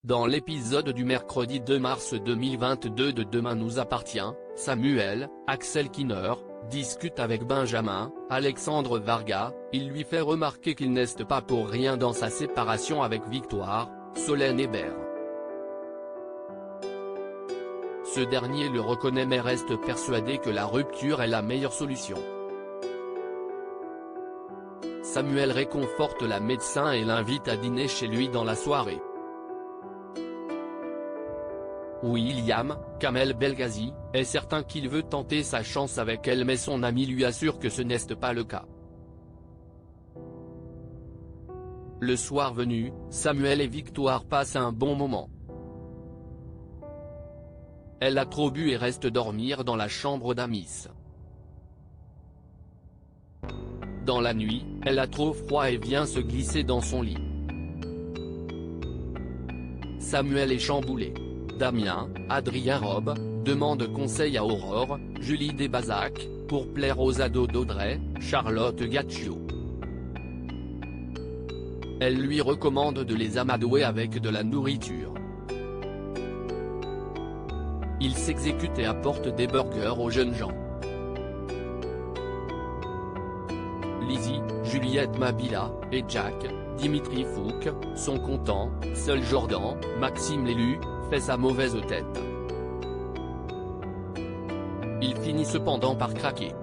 Dans l'épisode du mercredi 2 mars 2022 de Demain nous appartient, Samuel, Axel Kinner, discute avec Benjamin, Alexandre Varga, il lui fait remarquer qu'il n'est pas pour rien dans sa séparation avec Victoire, Solène Hébert. Ce dernier le reconnaît mais reste persuadé que la rupture est la meilleure solution. Samuel réconforte la médecin et l'invite à dîner chez lui dans la soirée. William, Kamel Belghazi, est certain qu'il veut tenter sa chance avec elle mais son ami lui assure que ce n'est pas le cas. Le soir venu, Samuel et Victoire passent un bon moment. Elle a trop bu et reste dormir dans la chambre d'Amis. Dans la nuit, elle a trop froid et vient se glisser dans son lit. Samuel est chamboulé. Damien, Adrien Robe, demande conseil à Aurore, Julie Desbazac, pour plaire aux ados d'Audrey, Charlotte Gaccio. Elle lui recommande de les amadouer avec de la nourriture. Il s'exécute et apporte des burgers aux jeunes gens. Lizzie, Juliette Mabila, et Jack, Dimitri Fouque, sont contents, seul Jordan, Maxime l'élu, fait sa mauvaise tête. Il finit cependant par craquer.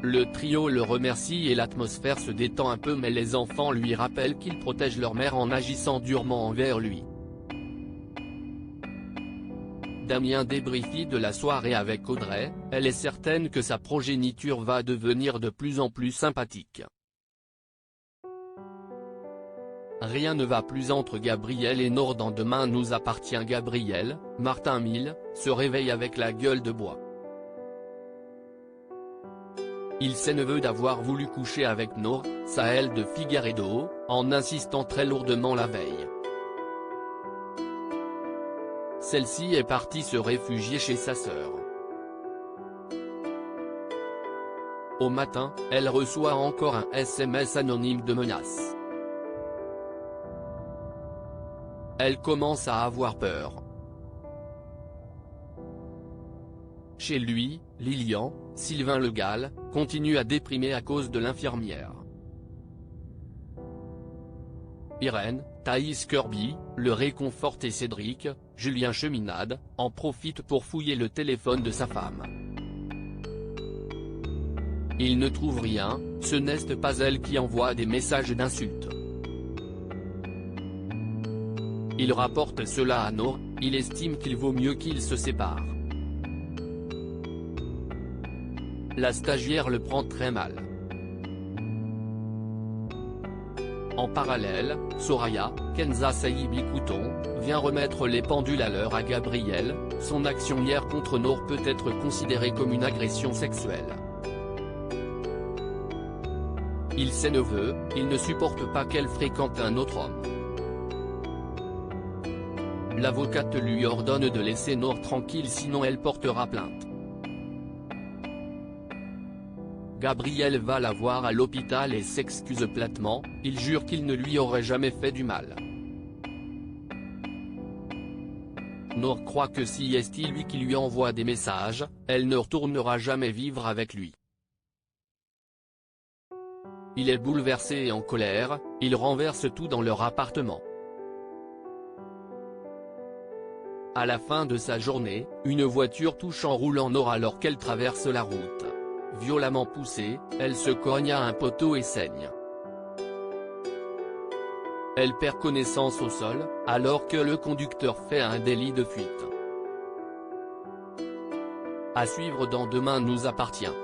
Le trio le remercie et l'atmosphère se détend un peu mais les enfants lui rappellent qu'ils protègent leur mère en agissant durement envers lui. Damien débriefie de la soirée avec Audrey, elle est certaine que sa progéniture va devenir de plus en plus sympathique. Rien ne va plus entre Gabriel et Nord dans Demain nous appartient. Gabriel, Martin Mille, se réveille avec la gueule de bois. Il s'énerve d'avoir voulu coucher avec Nord, Sahel de Figueiredo, en insistant très lourdement la veille. Celle-ci est partie se réfugier chez sa sœur. Au matin, elle reçoit encore un SMS anonyme de menace. Elle commence à avoir peur. Chez lui, Lilian, Sylvain Le Gall, continue à déprimer à cause de l'infirmière. Irène, Thaïs Kirby, le réconforte et Cédric, Julien Cheminade, en profite pour fouiller le téléphone de sa femme. Il ne trouve rien, ce n'est pas elle qui envoie des messages d'insultes. Il rapporte cela à Nord, il estime qu'il vaut mieux qu'ils se séparent. La stagiaire le prend très mal. En parallèle, Soraya, Kenza Saïbi Couton, vient remettre les pendules à l'heure à Gabriel, son action hier contre Nord peut être considérée comme une agression sexuelle. Il s'énerve, il ne supporte pas qu'elle fréquente un autre homme. L'avocate lui ordonne de laisser Nord tranquille sinon elle portera plainte. Gabriel va la voir à l'hôpital et s'excuse platement, il jure qu'il ne lui aurait jamais fait du mal. Nord croit que si est lui qui lui envoie des messages, elle ne retournera jamais vivre avec lui. Il est bouleversé et en colère, il renverse tout dans leur appartement. À la fin de sa journée, une voiture touche en roulant Nord alors qu'elle traverse la route. Violemment poussée, elle se cogne à un poteau et saigne. Elle perd connaissance au sol, alors que le conducteur fait un délit de fuite. À suivre dans Demain nous appartient.